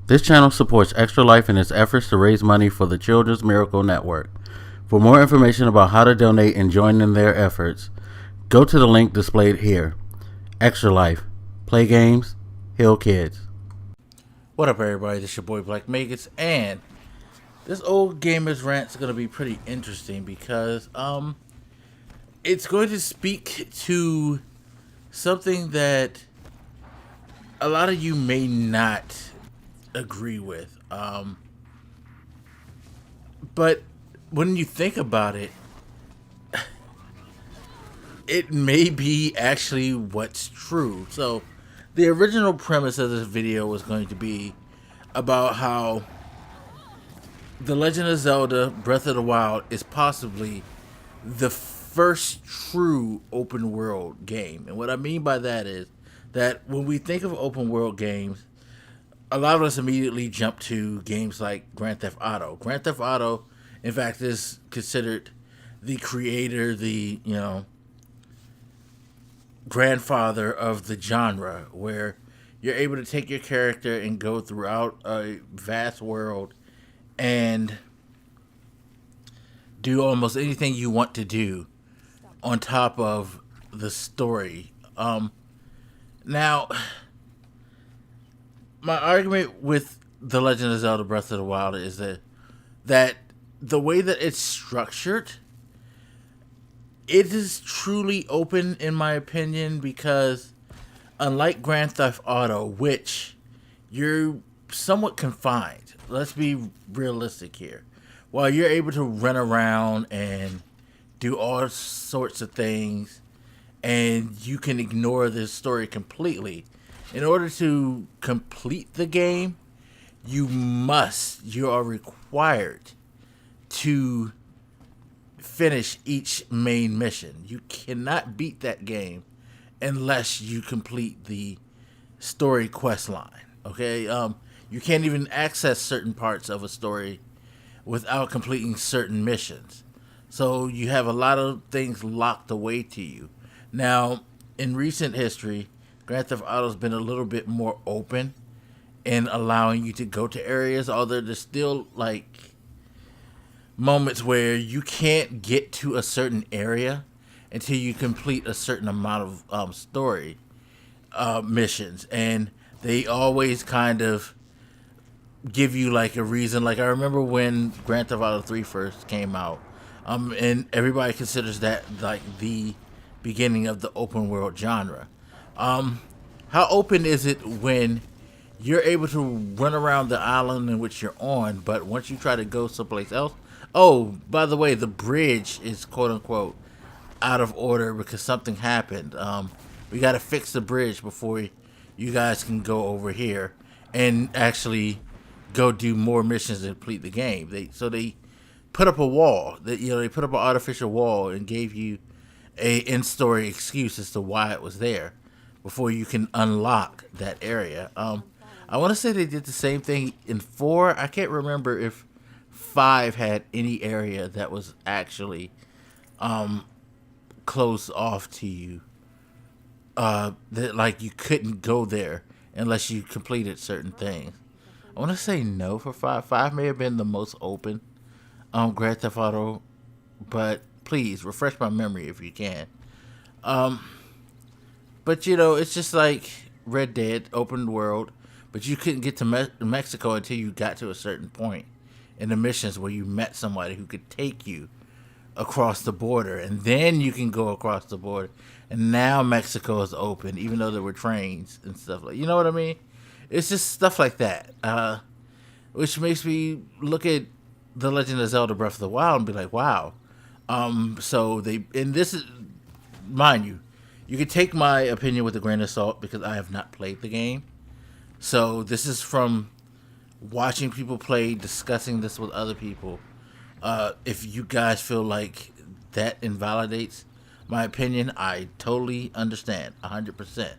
This channel supports Extra Life in its efforts to raise money for the Children's Miracle Network. For more information about how to donate and join in their efforts, go to the link displayed here. Extra Life. Play games, heal kids. What up, everybody? This is your boy Blak Magus, and this old gamers rant is going to be pretty interesting because it's going to speak to something that a lot of you may not agree with. But when you think about it, it may be actually what's true. So the original premise of this video was going to be about how The Legend of Zelda Breath of the Wild is possibly the first true open world game. And what I mean by that is that when we think of open world games, a lot of us immediately jump to games like Grand Theft Auto. Grand Theft Auto, in fact, is considered the creator, the, grandfather of the genre, where you're able to take your character and go throughout a vast world and do almost anything you want to do on top of the story. Now, my argument with The Legend of Zelda Breath of the Wild is that the way that it's structured, it is truly open, in my opinion, because unlike Grand Theft Auto, which you're somewhat confined, let's be realistic here. While you're able to run around and do all sorts of things, and you can ignore this story completely, in order to complete the game, you are required to finish each main mission. You cannot beat that game unless you complete the story quest line. Okay, you can't even access certain parts of a story without completing certain missions. So you have a lot of things locked away to you. Now, in recent history, Grand Theft Auto's been a little bit more open in allowing you to go to areas, although there's still like moments where you can't get to a certain area until you complete a certain amount of story missions, and they always kind of give you like a reason. Like I remember when Grand Theft Auto 3 first came out, and everybody considers that like the beginning of the open world genre. How open is it when you're able to run around the island in which you're on, but once you try to go someplace else, oh, by the way, the bridge is quote unquote out of order because something happened. We got to fix the bridge before you guys can go over here and actually go do more missions and complete the game. They put up a wall. They put up an artificial wall and gave you a in-story excuse as to why it was there before you can unlock that area. I want to say they did the same thing in 4. I can't remember if 5 had any area that was actually closed off to you. That like you couldn't go there unless you completed certain things. I want to say no for 5. 5 may have been the most open Grand Theft Auto, but please refresh my memory if you can. But it's just like Red Dead, open world, but you couldn't get to Mexico until you got to a certain point in the missions where you met somebody who could take you across the border, and then you can go across the border, and now Mexico is open, even though there were trains and stuff like, you know what I mean? It's just stuff like that, which makes me look at The Legend of Zelda Breath of the Wild and be like, wow. So and this is, mind you, you can take my opinion with a grain of salt because I have not played the game. So this is from watching people play, discussing this with other people. If you guys feel like that invalidates my opinion, I totally understand, 100%.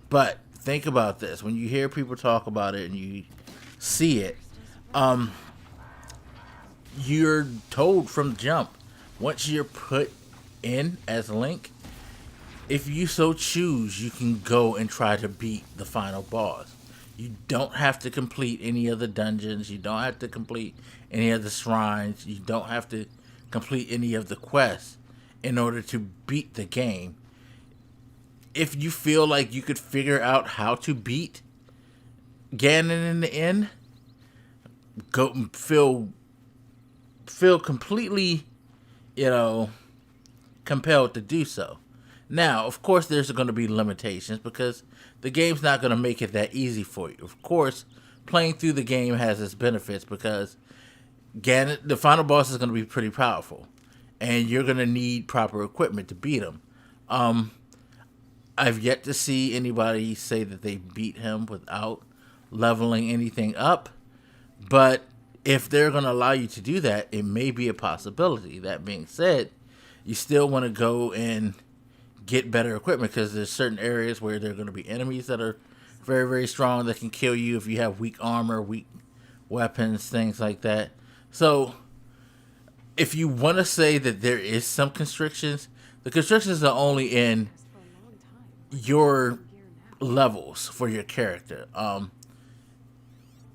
But think about this. When you hear people talk about it and you see it, you're told from the jump, once you're put in as Link, if you so choose, you can go and try to beat the final boss. You don't have to complete any of the dungeons. You don't have to complete any of the shrines. You don't have to complete any of the quests in order to beat the game. If you feel like you could figure out how to beat Ganon in the end, go feel completely, compelled to do so. Now, of course, there's going to be limitations because the game's not going to make it that easy for you. Of course, playing through the game has its benefits because Ganon, the final boss, is going to be pretty powerful, and you're going to need proper equipment to beat him. I've yet to see anybody say that they beat him without leveling anything up, but if they're going to allow you to do that, it may be a possibility. That being said, you still want to go and get better equipment because there's certain areas where there are going to be enemies that are very, very strong that can kill you if you have weak armor, weak weapons, things like that. So if you want to say that there is some constrictions, the constrictions are only in your levels for your character,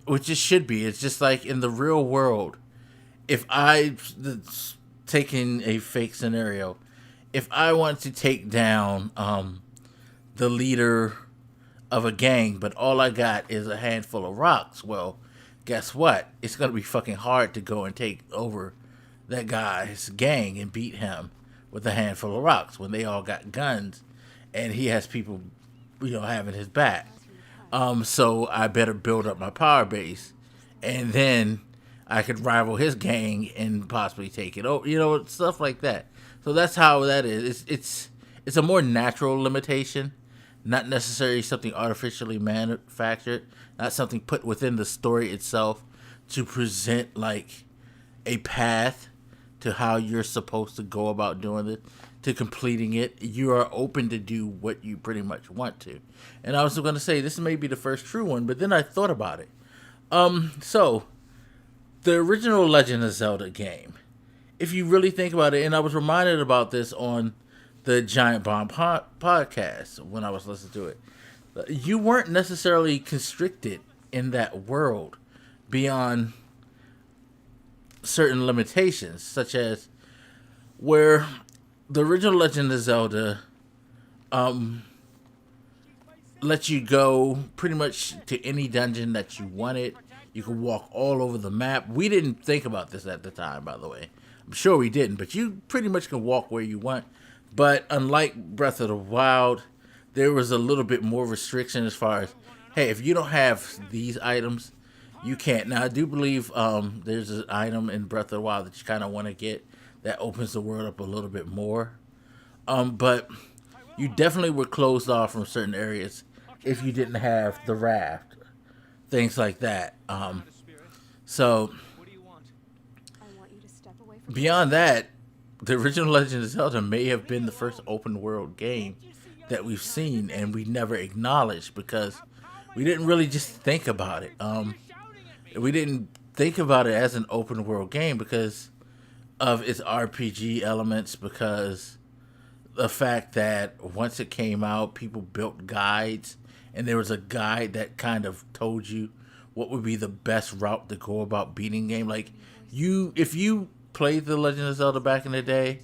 which it should be. It's just like in the real world, if taking a fake scenario, if I want to take down the leader of a gang, but all I got is a handful of rocks, well, guess what? It's going to be fucking hard to go and take over that guy's gang and beat him with a handful of rocks when they all got guns and he has people, having his back. So I better build up my power base, and then I could rival his gang and possibly take it over, stuff like that. So that's how that is. It's a more natural limitation, not necessarily something artificially manufactured, not something put within the story itself to present like a path to how you're supposed to go about doing it, to completing it. You are open to do what you pretty much want to. And I was going to say, this may be the first true one, but then I thought about it. So, the original Legend of Zelda game, if you really think about it, and I was reminded about this on the Giant Bomb podcast when I was listening to it, you weren't necessarily constricted in that world beyond certain limitations, such as where the original Legend of Zelda let you go pretty much to any dungeon that you wanted. You could walk all over the map. We didn't think about this at the time, by the way. I'm sure we didn't, but you pretty much can walk where you want. But unlike Breath of the Wild, there was a little bit more restriction as far as, hey, if you don't have these items, you can't. Now, I do believe there's an item in Breath of the Wild that you kind of want to get that opens the world up a little bit more. But you definitely were closed off from certain areas if you didn't have the raft, things like that. So beyond that, the original Legend of Zelda may have been the first open world game that we've seen and we never acknowledged because we didn't really just think about it. We didn't think about it as an open world game because of its RPG elements, because the fact that once it came out, people built guides, and there was a guide that kind of told you what would be the best route to go about beating game. Like, if you played The Legend of Zelda back in the day,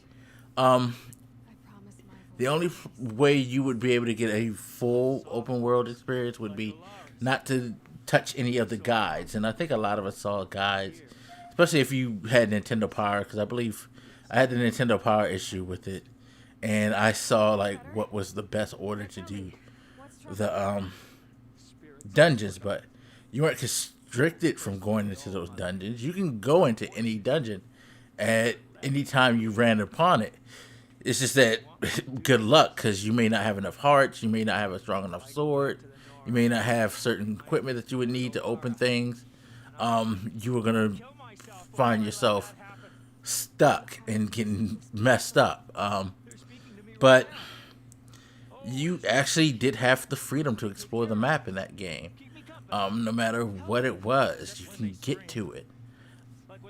the only way you would be able to get a full open world experience would be not to touch any of the guides. And I think a lot of us saw guides, especially if you had Nintendo Power, because I believe I had the Nintendo Power issue with it, and I saw like what was the best order to do the dungeons, but you weren't constricted from going into those dungeons. You can go into any dungeon at any time you ran upon it. It's just that good luck, because you may not have enough hearts, you may not have a strong enough sword, you may not have certain equipment that you would need to open things. You were gonna find yourself stuck and getting messed up. But you actually did have the freedom to explore the map in that game. No matter what it was, you can get to it.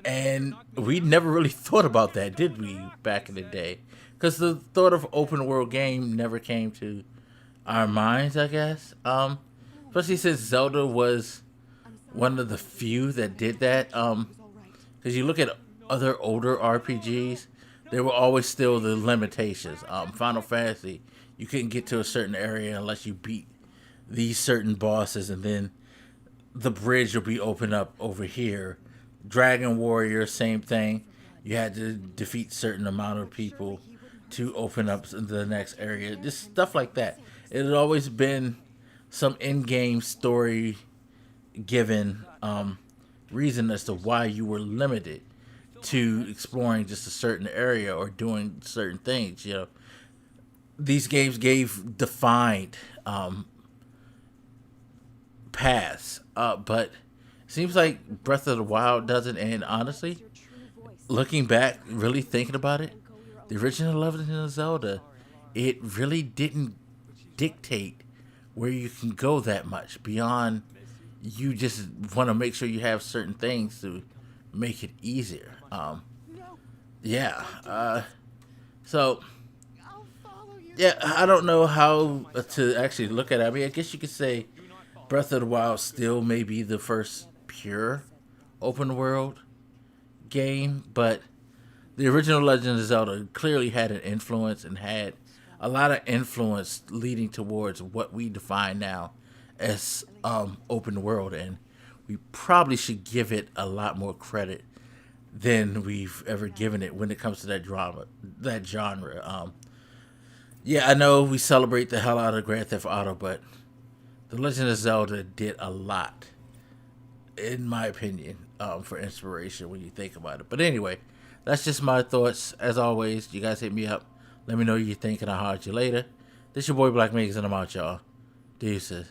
And we never really thought about that, did we, back in the day? Because the thought of open world game never came to our minds, I guess. Especially especially since Zelda was one of the few that did that. Because you look at other older RPGs, there were always still the limitations. Final Fantasy, you couldn't get to a certain area unless you beat these certain bosses, and then the bridge will be opened up over here. Dragon Warrior, same thing. You had to defeat certain amount of people to open up the next area. Just stuff like that. It had always been some in-game story given reason as to why you were limited to exploring just a certain area or doing certain things. You know, these games gave defined paths, but it seems like Breath of the Wild doesn't. And honestly, looking back, really thinking about it, the original Legend of Zelda, it really didn't dictate where you can go that much beyond. You just want to make sure you have certain things to make it easier. So yeah, I don't know how to actually look at it. I mean, I guess you could say Breath of the Wild still may be the first pure open world game, but the original Legend of Zelda clearly had an influence and had a lot of influence leading towards what we define now as open world, and we probably should give it a lot more credit than we've ever given it when it comes to that genre. I know we celebrate the hell out of Grand Theft Auto, but The Legend of Zelda did a lot, in my opinion, for inspiration when you think about it. But anyway, that's just my thoughts. As always, you guys hit me up. Let me know what you think, and I'll holler at you later. This your boy Blak Magus, and I'm out, y'all. Deuces.